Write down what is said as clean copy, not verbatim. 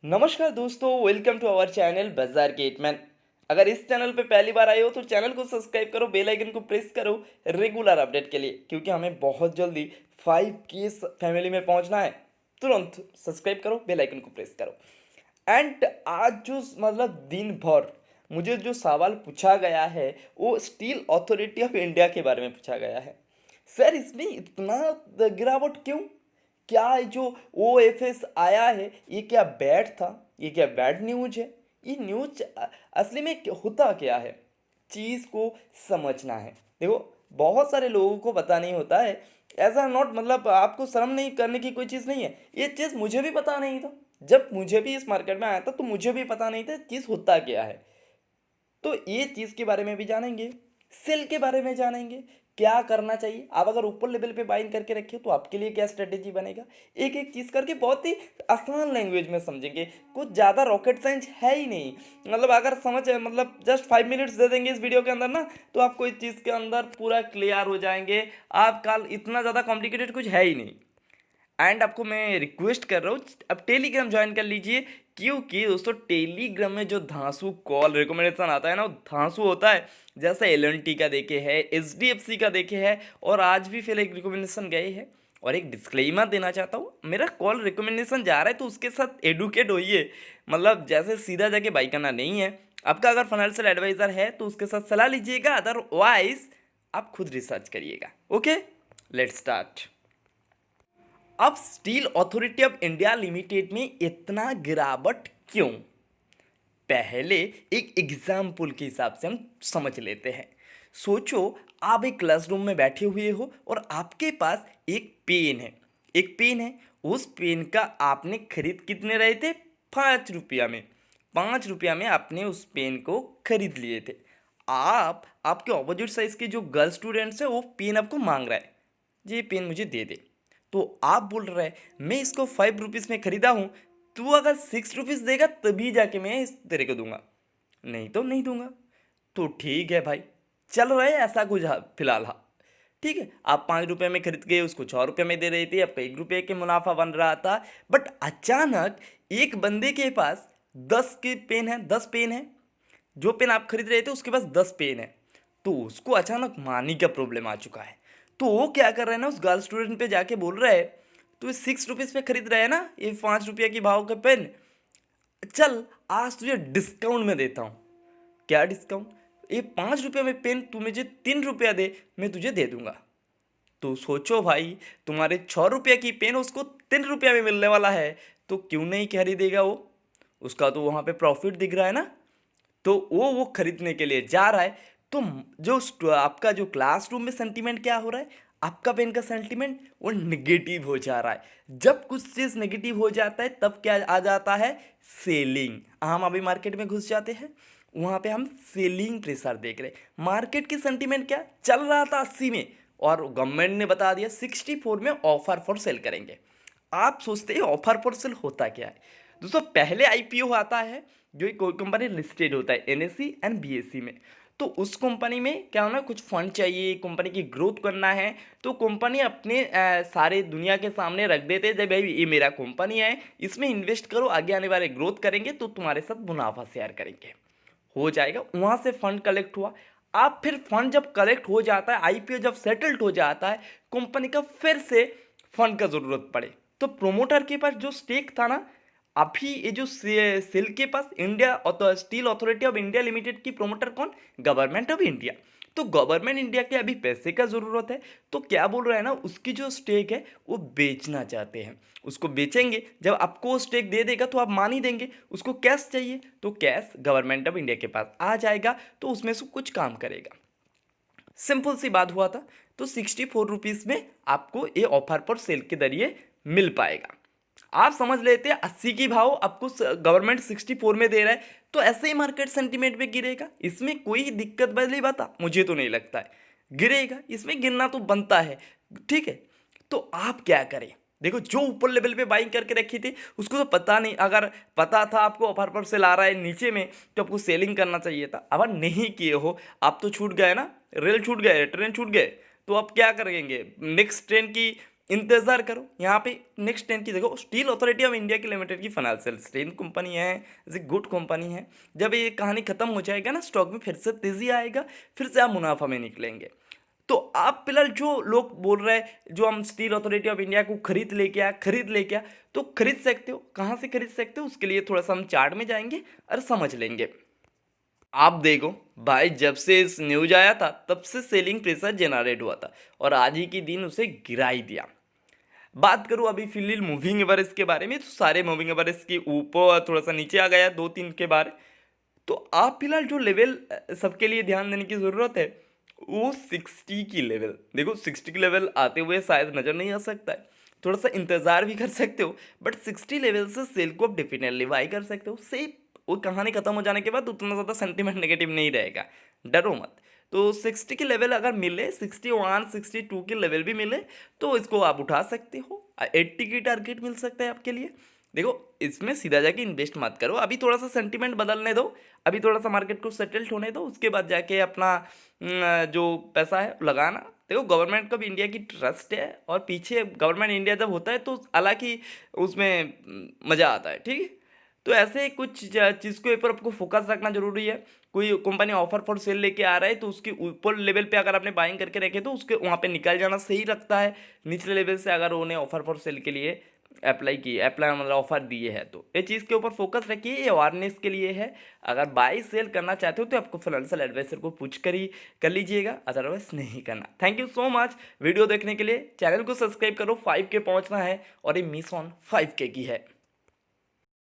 नमस्कार दोस्तों, welcome to our channel बाजार गेटमैन। अगर इस चैनल पे पहली बार आए हो तो चैनल को सब्सक्राइब करो, बेल आइकन को प्रेस करो रेगुलर अपडेट के लिए, क्योंकि हमें बहुत जल्दी 5K फैमिली में पहुंचना है। तुरंत सब्सक्राइब करो, बेल आइकन को प्रेस करो। एंड आज जो दिन भर मुझे जो सवाल पूछा गया है वो स्टील अथॉरिटी ऑफ इंडिया के बारे में पूछा गया है। सर, इसमें इतना गिरावट क्यों? क्या ये जो ओ एफ एस आया है ये क्या बैड था? ये क्या बैड न्यूज है? ये न्यूज असली में होता क्या है? चीज़ को समझना है। देखो, बहुत सारे लोगों को पता नहीं होता है। ऐसा नॉट आपको शर्म नहीं करने की कोई चीज़ नहीं है। ये चीज़ मुझे भी पता नहीं था। जब मुझे भी इस मार्केट में आया था तो मुझे भी पता नहीं था चीज़ होता क्या है। तो ये चीज़ के बारे में भी जानेंगे, सेल के बारे में जानेंगे, क्या करना चाहिए। आप अगर ऊपर लेवल पे बाइंग करके रखे तो आपके लिए क्या स्ट्रेटेजी बनेगा, एक एक चीज़ करके बहुत ही आसान लैंग्वेज में समझेंगे। कुछ ज़्यादा रॉकेट साइंस है ही नहीं। अगर समझ जस्ट 5 मिनट्स दे देंगे इस वीडियो के अंदर ना, तो आपको इस चीज़ के अंदर पूरा क्लियर हो जाएंगे। आप कल इतना ज़्यादा कॉम्प्लिकेटेड कुछ है ही नहीं। एंड आपको मैं रिक्वेस्ट कर रहा हूँ, अब टेलीग्राम ज्वाइन कर लीजिए, क्योंकि दोस्तों टेलीग्राम में जो धांसू कॉल रिकमेंडेशन आता है ना, वो धांसू होता है। जैसे एल का देखे है, HDFC का देखे है, और आज भी फिर एक रिकमेंडेशन गए है। और एक डिस्क्लेमर देना चाहता हूँ, मेरा कॉल रिकमेंडेशन जा रहा है तो उसके साथ एडुकेट होइए। जैसे सीधा जाके बाई करना नहीं है। आपका अगर फाइनेंशियल एडवाइज़र है तो उसके साथ सलाह लीजिएगा, अदरवाइज आप खुद रिसर्च करिएगा। Okay, let's start. अब Steel Authority of India Limited में इतना गिरावट क्यों? पहले एक एग्जाम्पल के हिसाब से हम समझ लेते हैं। सोचो, आप एक क्लासरूम में बैठे हुए हो और आपके पास एक पेन है। उस पेन का आपने खरीद कितने रहे थे? 5 रुपया में। 5 रुपया में आपने उस पेन को खरीद लिए थे। आपके ऑपोजिट साइज के जो गर्ल स्टूडेंट्स है वो पेन आपको मांग रहा है, ये पेन मुझे दे दे। तो आप बोल रहे हैं मैं इसको 5 रुपीज़ में खरीदा हूँ, तू अगर 6 रुपीज़ देगा तभी जाके मैं इस तेरे को दूंगा, नहीं तो नहीं दूंगा। तो ठीक है भाई, चल रहा है ऐसा कुछ फिलहाल। हाँ, ठीक है, आप 5 रुपये में खरीद गए, उसको 6 रुपये में दे रहे थे, आपका 1 रुपये के मुनाफा बन रहा था। बट अचानक एक बंदे के पास 10 पेन है। जो पेन आप खरीद रहे थे उसके पास 10 पेन है। तो उसको अचानक मानी का प्रॉब्लम आ चुका है। तो वो क्या कर रहा है ना, उस गर्ल स्टूडेंट पे जाके बोल रहा है, तो ये 6 रुपीज़ पे खरीद रहा है ना, ये 5 रुपये की भाव का पेन, चल आज तुझे डिस्काउंट में देता हूँ। क्या डिस्काउंट? ये 5 रुपये में पेन तू मुझे 3 रुपया दे, मैं तुझे दे दूंगा। तो सोचो भाई, तुम्हारे 6 रुपये की पेन उसको 3 रुपया में मिलने वाला है, तो क्यों नहीं खरीदेगा वो? उसका तो वहाँ पे प्रॉफिट दिख रहा है ना। तो वो खरीदने के लिए जा रहा है। तो आपका जो क्लासरूम में सेंटीमेंट क्या हो रहा है, आपका पेन का सेंटीमेंट वो नेगेटिव हो जा रहा है। जब कुछ चीज़ नेगेटिव हो जाता है तब क्या आ जाता है? सेलिंग। हम अभी मार्केट में घुस जाते हैं, वहाँ पे हम सेलिंग प्रेशर देख रहे हैं। मार्केट की सेंटीमेंट क्या चल रहा था 80 में, और गवर्नमेंट ने बता दिया 64 में ऑफर फॉर सेल करेंगे। आप सोचते हैं ऑफर फॉर सेल होता क्या है? दोस्तों, पहले IPO आता है, जो कोई कंपनी लिस्टेड होता है NSE एंड BSE में। तो उस कंपनी में क्या होना, कुछ फंड चाहिए, कंपनी की ग्रोथ करना है, तो कंपनी अपने सारे दुनिया के सामने रख देते हैं, जब भाई ये मेरा कंपनी है, इसमें इन्वेस्ट करो, आगे आने वाले ग्रोथ करेंगे तो तुम्हारे साथ मुनाफा शेयर करेंगे। हो जाएगा, वहाँ से फंड कलेक्ट हुआ। आप फिर फंड जब कलेक्ट हो जाता है, IPO जब सेटल्ड हो जाता है, कंपनी का फिर से फंड का ज़रूरत पड़े, तो प्रोमोटर के पास जो स्टेक था ना, अभी ये जो सेल के पास India Steel Authority of India Limited की प्रोमोटर कौन? Government of India. तो गवर्नमेंट इंडिया के अभी पैसे का ज़रूरत है, तो क्या बोल रहा है ना, उसकी जो स्टेक है वो बेचना चाहते हैं। उसको बेचेंगे, जब आपको वो स्टेक दे देगा तो आप मान ही देंगे। उसको कैश चाहिए, तो कैश गवर्नमेंट ऑफ इंडिया के पास आ जाएगा, तो उसमें से कुछ काम करेगा। सिंपल सी बात हुआ था। तो 64 रुपीज़ में आपको ये ऑफर पर सेल के जरिए मिल पाएगा। आप समझ लेते हैं 80 की भाव आपको गवर्नमेंट 64 में दे रहा है, तो ऐसे ही मार्केट सेंटीमेंट में गिरेगा। इसमें कोई दिक्कत वाली बात मुझे तो नहीं लगता है। गिरेगा, इसमें गिरना तो बनता है। ठीक है, तो आप क्या करें? देखो, जो ऊपर लेवल पे बाइंग करके रखी थी उसको तो पता नहीं, अगर पता था आपको ऑफर पर सेल आ रहा है नीचे में, तो आपको सेलिंग करना चाहिए था। अगर नहीं किए हो, आप तो छूट गए ना, रेल छूट गए, ट्रेन छूट गए, तो आप क्या करेंगे? नेक्स्ट ट्रेन की इंतज़ार करो। यहाँ पे नेक्स्ट 10 की देखो, स्टील अथॉरिटी ऑफ इंडिया की लिमिटेड की फाइनेंशियल स्ट्रेंथ कंपनी है, इज गुड कंपनी है। जब ये कहानी खत्म हो जाएगा ना, स्टॉक में फिर से तेज़ी आएगा, फिर से आप मुनाफा में निकलेंगे। तो आप फिलहाल जो लोग बोल रहे हैं जो हम स्टील अथॉरिटी ऑफ इंडिया को खरीद लेके आ, तो खरीद सकते हो। कहाँ से खरीद सकते हो उसके लिए थोड़ा सा हम चार्ट में जाएंगे और समझ लेंगे। आप देखो भाई, जब से इस न्यूज आया था तब से सेलिंग प्रेशर जनरेट हुआ था और आज ही के दिन उसे गिरा ही दिया। बात करूं अभी फिलहाल मूविंग एवरेज के बारे में, तो सारे मूविंग एवरेज के ऊपर थोड़ा सा नीचे आ गया 2-3 के बारे। तो आप फिलहाल जो लेवल सबके लिए ध्यान देने की ज़रूरत है वो 60 की लेवल। देखो 60 की लेवल आते हुए शायद नज़र नहीं आ सकता है, थोड़ा सा इंतज़ार भी कर सकते हो, बट 60 लेवल से सेल को आप डेफिनेटली बाई कर सकते हो। से वो कहानी खत्म हो जाने के बाद उतना ज़्यादा सेंटीमेंट नेगेटिव नहीं रहेगा, डरो मत। तो 60 की लेवल अगर मिले, 61 62 की लेवल भी मिले तो इसको आप उठा सकते हो। 80 की टारगेट मिल सकता है आपके लिए। देखो इसमें सीधा जाके इन्वेस्ट मत करो, अभी थोड़ा सा सेंटीमेंट बदलने दो, अभी थोड़ा सा मार्केट को सेटल्ड होने दो, उसके बाद जाके अपना जो पैसा है लगाना। देखो गवर्नमेंट का भी इंडिया की ट्रस्ट है और पीछे गवर्नमेंट इंडिया जब होता है तो हालांकि उसमें मज़ा आता है, ठीक है। तो ऐसे कुछ चीज़ के ऊपर आपको फोकस रखना जरूरी है। कोई कंपनी ऑफर फॉर सेल लेके आ रहा है तो उसके ऊपर लेवल पे अगर आपने बाइंग करके रखे तो उसके वहाँ पे निकल जाना सही लगता है। निचले लेवल से अगर उन्हें ऑफर फॉर सेल के लिए अप्लाई मतलब ऑफर दिए है तो ये चीज़ के ऊपर फोकस रखिए, ये अवेयरनेस के लिए है। अगर बाई सेल करना चाहते हो तो आपको फाइनेंशियल एडवाइजर को पूछ कर लीजिएगा, अदरवाइज नहीं करना। Thank you so much video देखने के लिए। चैनल को सब्सक्राइब करो, 5K पहुंचना है और ये मिशन 5K की है।